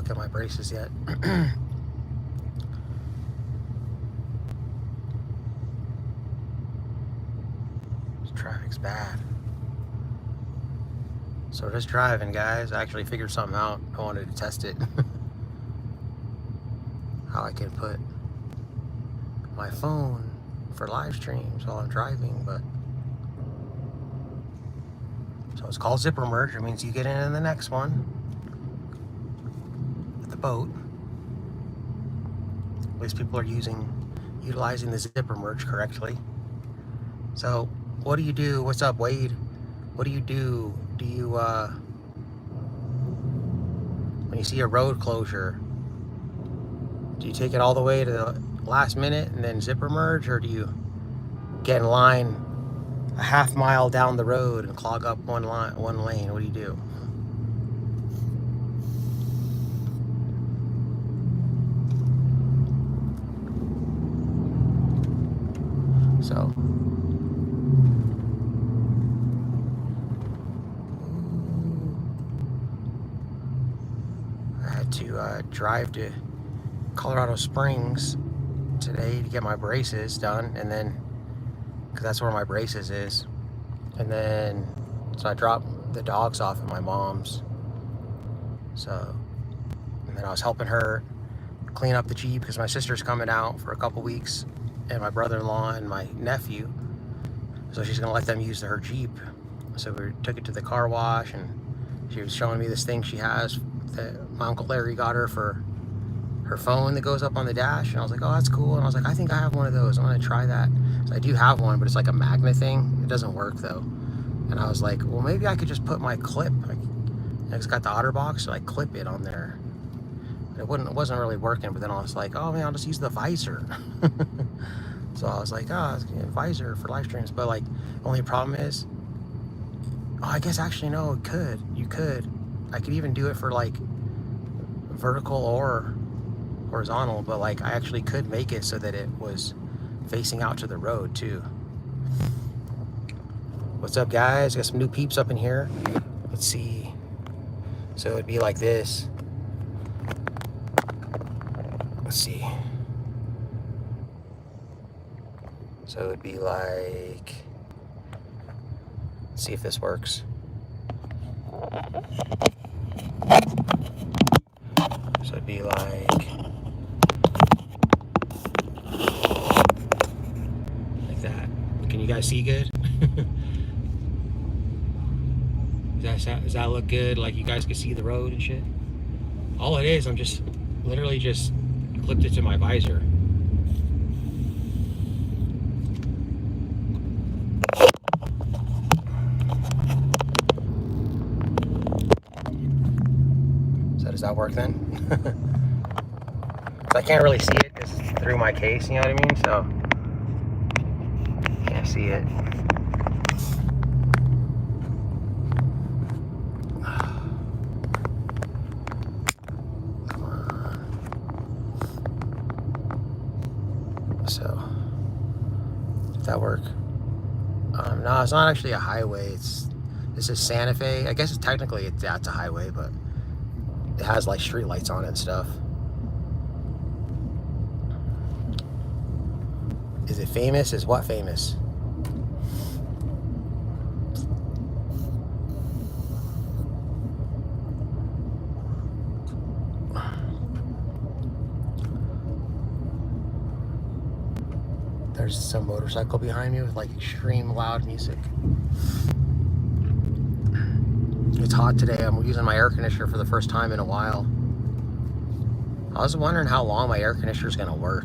look at my braces yet. This traffic's bad. So just driving, guys. I actually figured something out. I wanted to test it. How I can put my phone for live streams while I'm driving, but so it's called zipper merge. It means you get in the next one with the boat. At least people are utilizing the zipper merge correctly. So what do you do? What's up, Wade? What do you do? Do you when you see a road closure, do you take it all the way to the last minute and then zipper merge, or do you get in line a half mile down the road and clog up one lane? What do you do? So I had to drive to Colorado Springs today to get my braces done, and then because that's where my braces is, and then so I dropped the dogs off at my mom's. So, and then I was helping her clean up the Jeep because my sister's coming out for a couple weeks, and my brother-in-law and my nephew, so she's gonna let them use her Jeep. So we took it to the car wash, and she was showing me this thing she has that my Uncle Larry got her for her phone that goes up on the dash, and I was like, oh, that's cool. And I was like, I think I have one of those. I want to try that. So I do have one, but it's like a magnet thing. It doesn't work though. And I was like, well, maybe I could just put my clip. It's got the OtterBox, so I clip it on there. It wasn't really working, but then I was like, oh man, I'll just use the visor. So I was like, oh, it's a visor for live streams. But like, only problem is, oh, I guess actually no, it could. You could. I could even do it for like vertical or horizontal, but like I actually could make it so that it was facing out to the road too. What's up, guys? Got some new peeps up in here. Let's see. So it'd be like this. Let's see. So it'd be like, let's see if this works. So it'd be like that. Can you guys see good? Does that look good? Like you guys can see the road and shit? All it is, I'm just literally just clipped it to my visor. So does that work then? So I can't really see it because it's through my case, you know what I mean? So can't see it. Come on. So did that work? No, it's not actually a highway. This is Santa Fe. I guess it's technically that's a highway, but it has like street lights on it and stuff. Is it famous? Is what famous? There's some motorcycle behind me with like extreme loud music. It's hot today. I'm using my air conditioner for the first time in a while. I was wondering how long my air conditioner is going to work.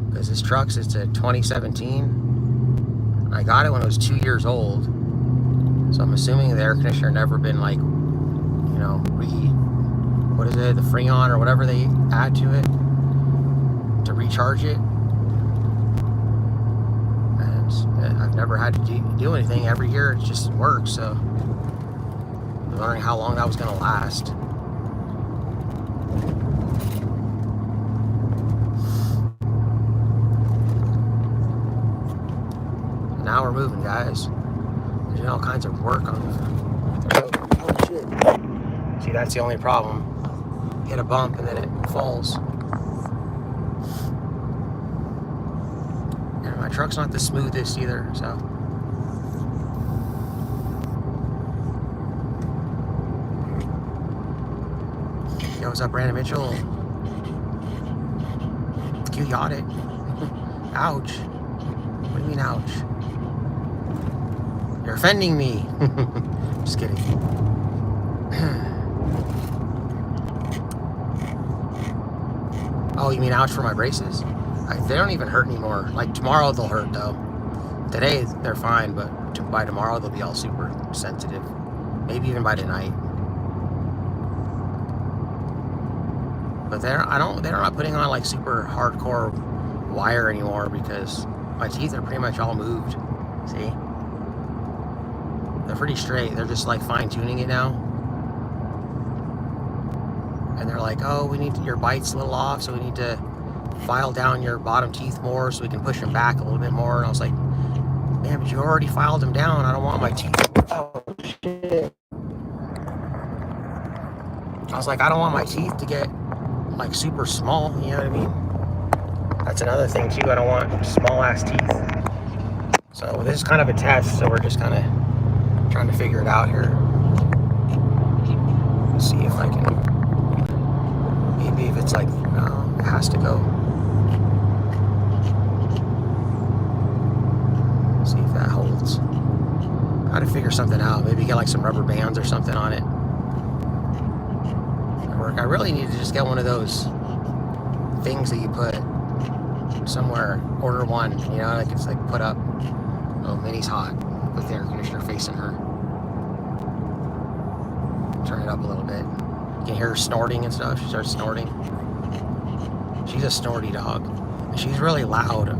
Because this truck's, it's a 2017. I got it when it was 2 years old. So I'm assuming the air conditioner never been like, you know, what is it? The Freon or whatever they add to it to recharge it. And I've never had to do anything. Every year it just works. So I was wondering how long that was going to last. Now we're moving, guys. There's doing all kinds of work on the road. Oh shit. See, that's the only problem. hit a bump and then it falls. And my truck's not the smoothest either, so. Yo, what's up, Brandon Mitchell? You got it. Ouch. What do you mean, ouch? You're offending me. Just kidding. Oh, you mean ouch for my braces? They don't even hurt anymore. Like tomorrow they'll hurt though. Today they're fine, but by tomorrow they'll be all super sensitive. Maybe even by tonight. But they're not putting on like super hardcore wire anymore because my teeth are pretty much all moved. See? They're pretty straight. They're just like fine tuning it now. And they're like, oh, your bite's a little off, so we need to file down your bottom teeth more so we can push them back a little bit more. And I was like, man, but you already filed them down. I don't want my teeth. Oh, shit. I was like, I don't want my teeth to get like super small, you know what I mean? That's another thing too. I don't want small ass teeth. So this is kind of a test, so we're just kind of trying to figure it out here. See if I can, maybe if it's like, no, it has to go. See if that holds. Got to figure something out. Maybe get like some rubber bands or something on it. I really need to just get one of those things that you put somewhere, order one, you know, like it's like put up. Oh, Minnie's hot with the air conditioner facing her. Turn it up a little bit. You can hear her snorting and stuff. She starts snorting. She's a snorty dog. She's really loud.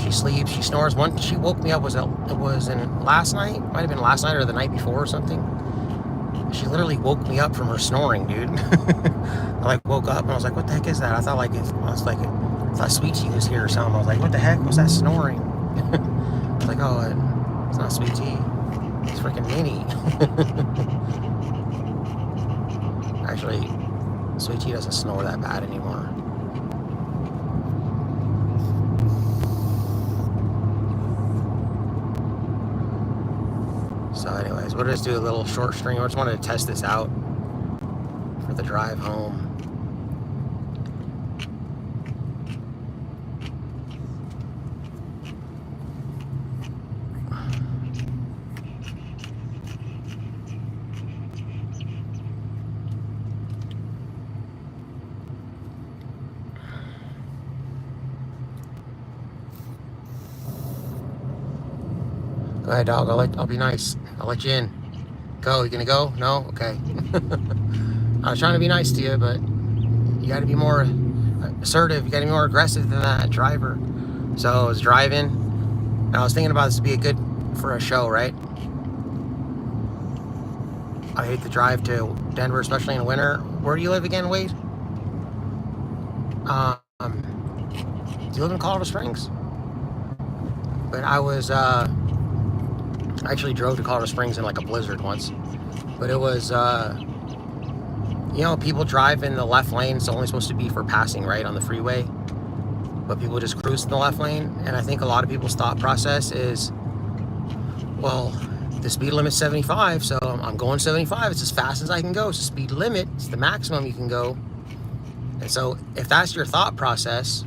She sleeps, she snores. One, she woke me up, it was in last night? Might have been last night or the night before or something. She literally woke me up from her snoring, dude. I like woke up and I was like, what the heck is that? I thought I thought Sweet Tea was here or something. I was like, what the heck was that snoring? I was like, oh, it's not Sweet Tea. It's freaking Minnie. Actually, Sweet Tea doesn't snore that bad anymore. So anyways, we'll just do a little short string. I just wanted to test this out for the drive home. Go ahead, dog. I'll be nice. I'll let you in. Go. You gonna go? No? Okay. I was trying to be nice to you, but you got to be more assertive. You got to be more aggressive than that driver. So I was driving, and I was thinking about this to be for a show, right? I hate to drive to Denver, especially in the winter. Where do you live again, Wade? Do you live in Colorado Springs? But I was, I actually drove to Colorado Springs in like a blizzard once. But it was, you know, people drive in the left lane. It's only supposed to be for passing, right, on the freeway. But people just cruise in the left lane. And I think a lot of people's thought process is, well, the speed limit's 75, so I'm going 75. It's as fast as I can go. It's the speed limit. It's the maximum you can go. And so if that's your thought process,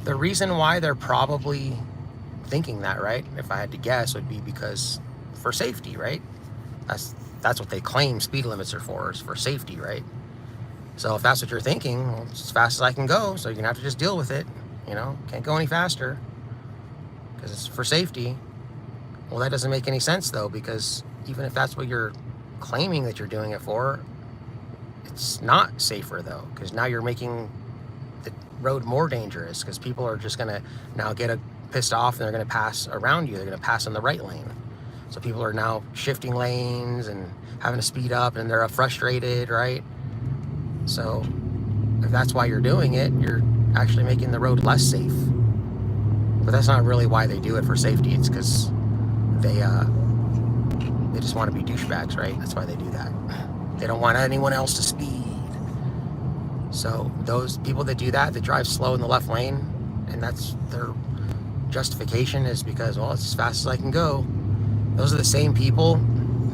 the reason why they're probably thinking that, right, if I had to guess, would be because for safety, right? That's what they claim speed limits are for, is for safety, right? So if that's what you're thinking, well, it's as fast as I can go, so you're gonna have to just deal with it, you know? Can't go any faster because it's for safety. Well, that doesn't make any sense though, because even if that's what you're claiming that you're doing it for, it's not safer though, because now you're making the road more dangerous, because people are just gonna now get pissed off and they're gonna pass around you. They're gonna pass in the right lane. So people are now shifting lanes and having to speed up, and they're frustrated, right? So if that's why you're doing it, you're actually making the road less safe. But that's not really why they do it, for safety. It's because they just want to be douchebags, right? That's why they do that. They don't want anyone else to speed. So those people that do that, that drive slow in the left lane, and that's their justification, is because, well, it's as fast as I can go. Those are the same people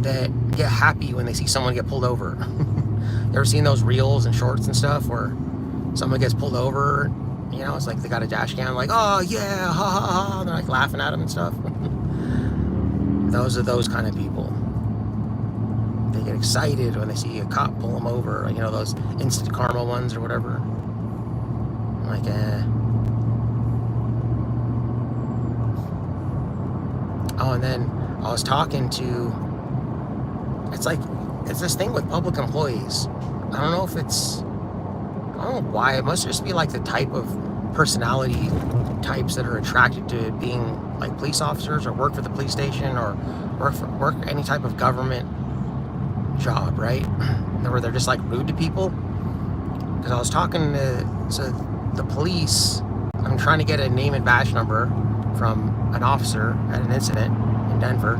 that get happy when they see someone get pulled over. You ever seen those reels and shorts and stuff where someone gets pulled over, you know, it's like they got a dash cam, like, oh yeah, ha ha ha, they're like laughing at them and stuff. Those are those kind of people. They get excited when they see a cop pull them over, you know, those instant karma ones or whatever. I'm like, Oh, and then I was talking to, it's this thing with public employees. I don't know if it's, I don't know why. It must just be like the type of personality types that are attracted to being like police officers or work for the police station or work any type of government job, right? Where they're just like rude to people. Because I was talking to the police. I'm trying to get a name and badge number from an officer at an incident in Denver.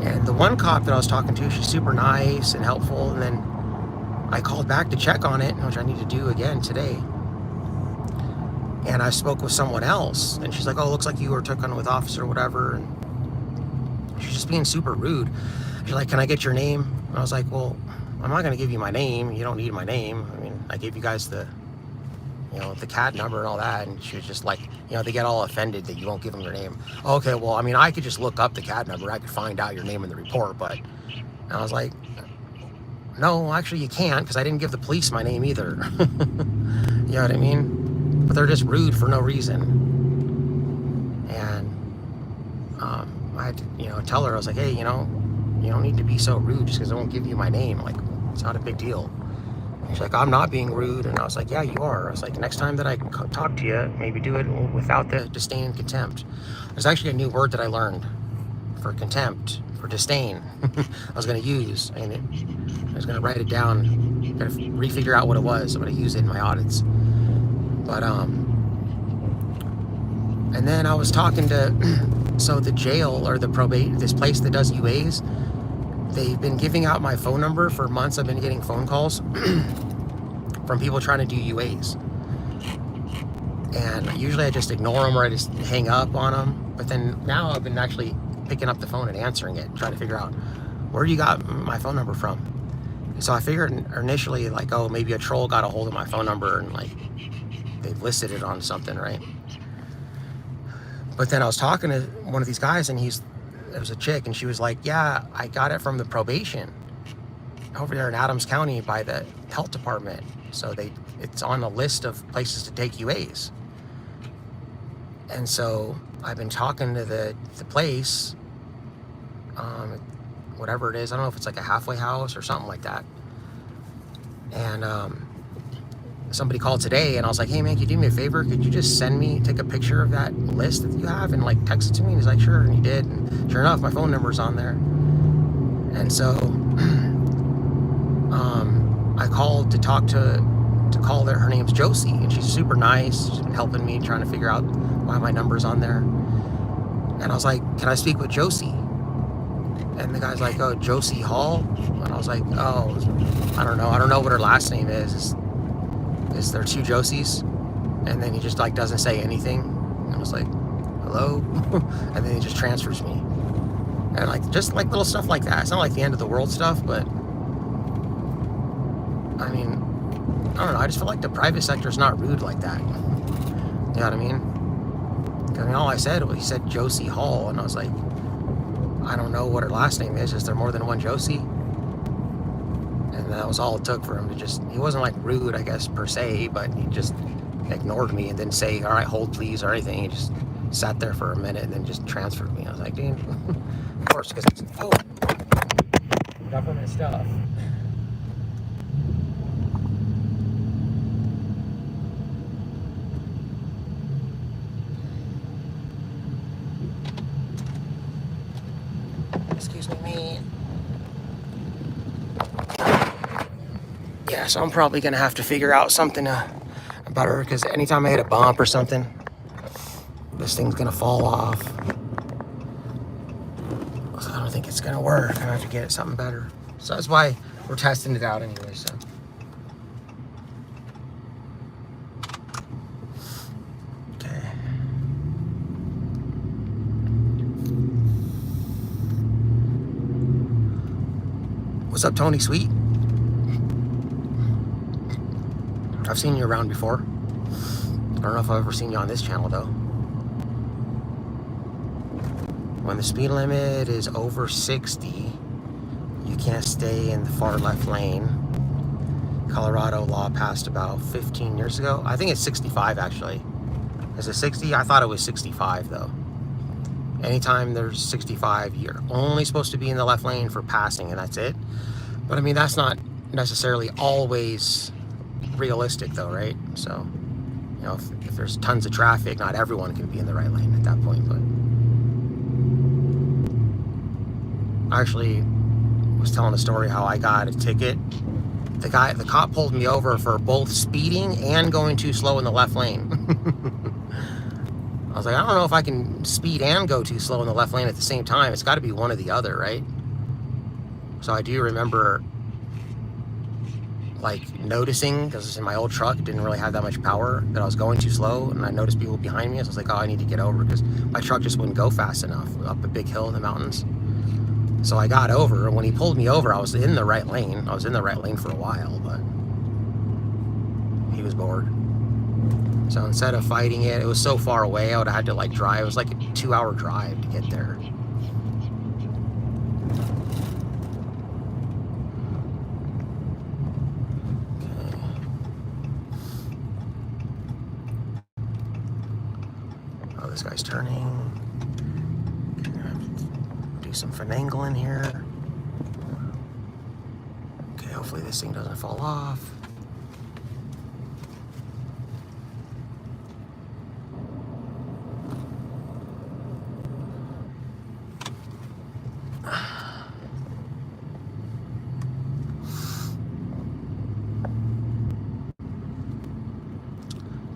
And the one cop that I was talking to, she's super nice and helpful. And then I called back to check on it, which I need to do again today. And I spoke with someone else, and she's like, oh, looks like you were took on with officer or whatever. And she's just being super rude. She's like, can I get your name? And I was like, well, I'm not going to give you my name. You don't need my name. I mean, I gave you guys the, you know, the CAD number and all that. And she was just like, you know, they get all offended that you won't give them their name. Okay, well, I mean, I could just look up the CAD number. I could find out your name in the report. But and I was like, no, actually you can't, because I didn't give the police my name either. You know what I mean? But they're just rude for no reason. And I had to, you know, tell her, I was like, hey, you know, you don't need to be so rude just because I won't give you my name. Like, it's not a big deal. And she's like, I'm not being rude. And I was like, yeah, you are. I was like, next time that I talk to you, maybe do it without the disdain and contempt. There's actually a new word that I learned for contempt, for disdain. I was going to use, and I was going to write it down, got to refigure out what it was. I'm going to use it in my audits. But, and then I was talking to, so the jail or the probate, this place that does UAs, they've been giving out my phone number for months. I've been getting phone calls from people trying to do UAs. And usually I just ignore them or I just hang up on them. But then now I've been actually picking up the phone and answering it, trying to figure out where you got my phone number from. So I figured initially, like, oh, maybe a troll got a hold of my phone number and like they've listed it on something, right? But then I was talking to one of these guys, and there was a chick, and she was like, yeah, I got it from the probation over there in Adams County by the health department. So it's on a list of places to take UAs. And so I've been talking to the place, whatever it is. I don't know if it's like a halfway house or something like that. And somebody called today, and I was like, hey man, can you do me a favor? Could you just take a picture of that list that you have and like text it to me? And he's like, sure. And he did. And sure enough, my phone number's on there. And so I called to call her. Her name's Josie, and she's super nice. She's been helping me, trying to figure out why my number's on there. And I was like, can I speak with Josie? And the guy's like, oh, Josie Hall? And I was like, oh, I don't know. I don't know what her last name is. Is there two Josies? And then he just like doesn't say anything. And I was like, hello? And then he just transfers me. And like, just like little stuff like that. It's not like the end of the world stuff, but I mean, I don't know. I just feel like the private sector is not rude like that. You know what I mean? I mean, all I said was, he said Josie Hall. And I was like, I don't know what her last name is. Is there more than one Josie? And that was all it took for him to just, he wasn't like rude, I guess, per se, but he just ignored me and didn't say, all right, hold please or anything. He just sat there for a minute and then just transferred me. I was like, dude, of course, because it's, government stuff. Excuse me. Yeah, so I'm probably going to have to figure out something about her, because anytime I hit a bump or something, this thing's going to fall off. So I don't think it's going to work. I'm going to have to get something better. So that's why we're testing it out anyway, so. Okay. What's up, Tony Sweet? I've seen you around before. I don't know if I've ever seen you on this channel, though. When the speed limit is over 60, you can't stay in the far left lane. Colorado law passed about 15 years ago. I think it's 65, actually. Is it 60? I thought it was 65, though. Anytime there's 65, you're only supposed to be in the left lane for passing, and that's it. But, I mean, that's not necessarily always realistic, though, right? So, you know, if there's tons of traffic, not everyone can be in the right lane at that point, but I actually was telling a story how I got a ticket. The cop pulled me over for both speeding and going too slow in the left lane. I was like, I don't know if I can speed and go too slow in the left lane at the same time. It's got to be one or the other, right? So I do remember, like, noticing, because in my old truck, it didn't really have that much power, that I was going too slow, and I noticed people behind me, so I was like, oh, I need to get over, because my truck just wouldn't go fast enough up a big hill in the mountains. So I got over, and when he pulled me over, I was in the right lane. I was in the right lane for a while, but he was bored. So instead of fighting it, it was so far away, I would have had to, like, drive. It was like a 2-hour drive to get there. Oh, this guy's turning. Do some finagling here. Okay, hopefully this thing doesn't fall off.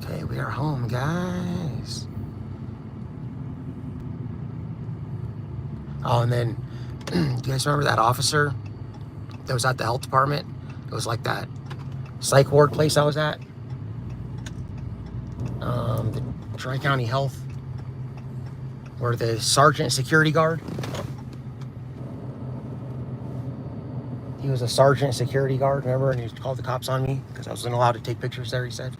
Okay, we are home, guys. Oh, and then, do you guys remember that officer that was at the health department? It was like that psych ward place I was at. The Tri-County Health, where the sergeant security guard. He was a sergeant security guard, remember? And he called the cops on me because I wasn't allowed to take pictures there, he said.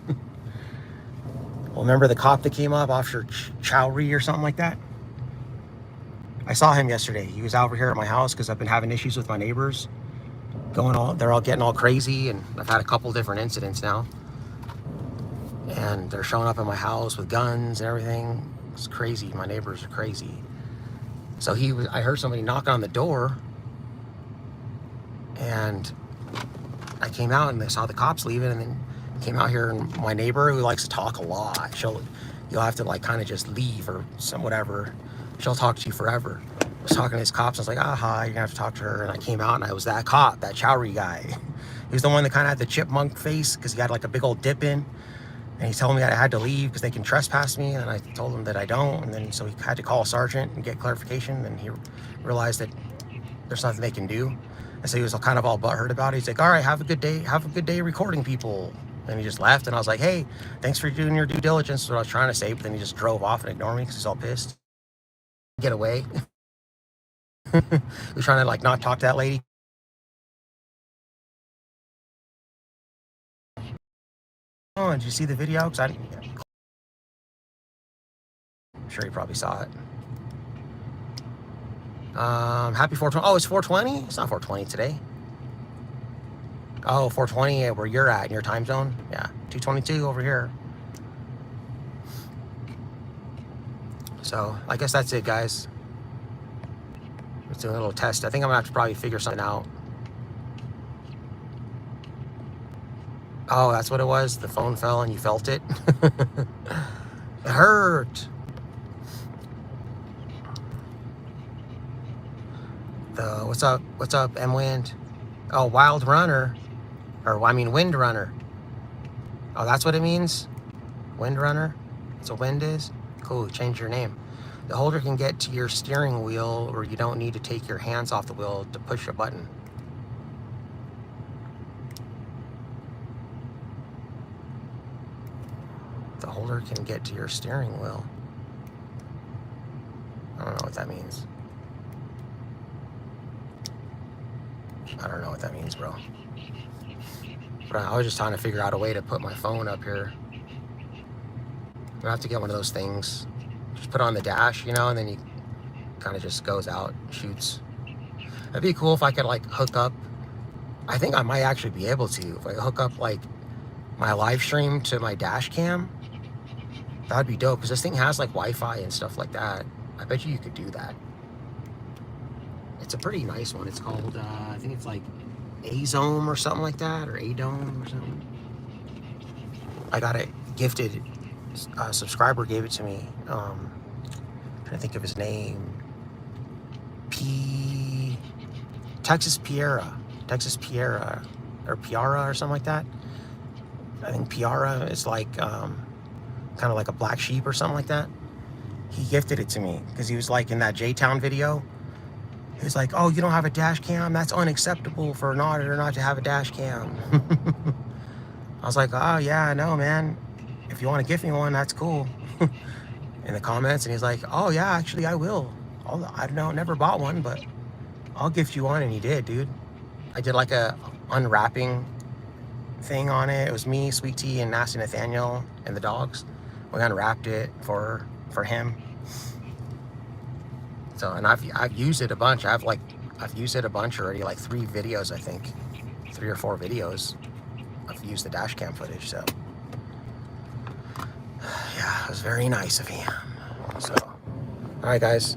Well, remember the cop that came up, Officer Chowry or something like that? I saw him yesterday. He was over here at my house because I've been having issues with my neighbors. They're all getting all crazy, and I've had a couple different incidents now. And they're showing up at my house with guns and everything. It's crazy. My neighbors are crazy. So I heard somebody knocking on the door, and I came out and I saw the cops leaving, and then came out here, and my neighbor, who likes to talk a lot, you'll have to, like, kind of just leave or some whatever. She'll talk to you forever. I was talking to his cops. I was like, hi, you're gonna have to talk to her. And I came out and I was that cop, that Chowry guy. He was the one that kind of had the chipmunk face because he had like a big old dip in. And he's telling me that I had to leave because they can trespass me. And I told him that I don't. And then so he had to call a sergeant and get clarification. And he realized that there's nothing they can do. And so he was kind of all butthurt about it. He's like, all right, have a good day. Have a good day recording people. And he just left. And I was like, hey, thanks for doing your due diligence. That's what I was trying to say. But then he just drove off and ignored me because he's all pissed. Get away. He was trying to, like, not talk to that lady. Oh, did you see the video? Because I'm sure you probably saw it. Happy 420. Oh, it's 420? It's not 420 today. Oh, 420 where you're at in your time zone? Yeah, 222 over here. So, I guess that's it, guys. Let's do a little test. I think I'm gonna have to probably figure something out. Oh, that's what it was? The phone fell and you felt it? It hurt. What's up, M-Wind? Oh, Wild Runner. Or, I mean, Wind Runner. Oh, that's what it means? Wind Runner? That's what wind is? Cool, change your name. The holder can get to your steering wheel, or you don't need to take your hands off the wheel to push a button. The holder can get to your steering wheel. I don't know what that means. I don't know what that means, bro. But I was just trying to figure out a way to put my phone up here. I'm gonna have to get one of those things. Just put it on the dash, you know, and then you kind of just goes out, shoots. That'd be cool if I could like hook up. I think I might actually be able to. If I hook up like my live stream to my dash cam, that'd be dope. Because this thing has like Wi-Fi and stuff like that. I bet you could do that. It's a pretty nice one. It's called, I think it's like A-Zome or something like that, or A-Dome or something. I got it gifted. A subscriber gave it to me. Trying to think of his name. Texas Piara, or Piara or something like that. I think Piara is like kind of like a black sheep or something like that. He gifted it to me because he was like in that J-Town video. He was like, "Oh, you don't have a dash cam? That's unacceptable for an auditor not to have a dash cam." I was like, "Oh yeah, I know, man. If you want to gift me one, that's cool." In the comments, and he's like, "Oh yeah, actually I will. I don't know, never bought one, but I'll gift you one." And he did, dude. I did like a unwrapping thing on it. It was me, Sweet Tea, and Nasty Nathaniel, and the dogs. We unwrapped it for him. So, and I've used it a bunch. I've used it a bunch already, like 3 videos, I think. 3 or 4 videos. I've used the dash cam footage, so. Yeah, it was very nice of him. So, alright guys.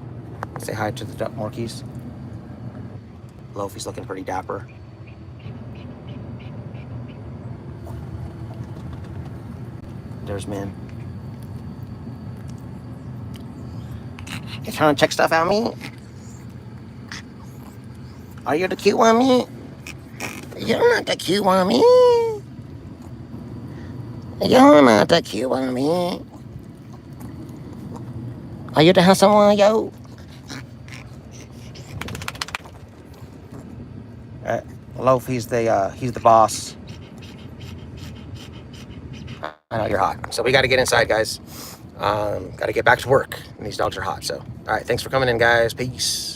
Say hi to the duck morkies. Lofi's looking pretty dapper. There's Min. You trying to check stuff out, me? Are you the cute one, me? You're not the cute one, me. You're not the cute one, me. Are you the handsome one, yo? Loaf, he's the boss. I know you're hot, so we got to get inside, guys. Got to get back to work, and these dogs are hot. So, all right, thanks for coming in, guys. Peace.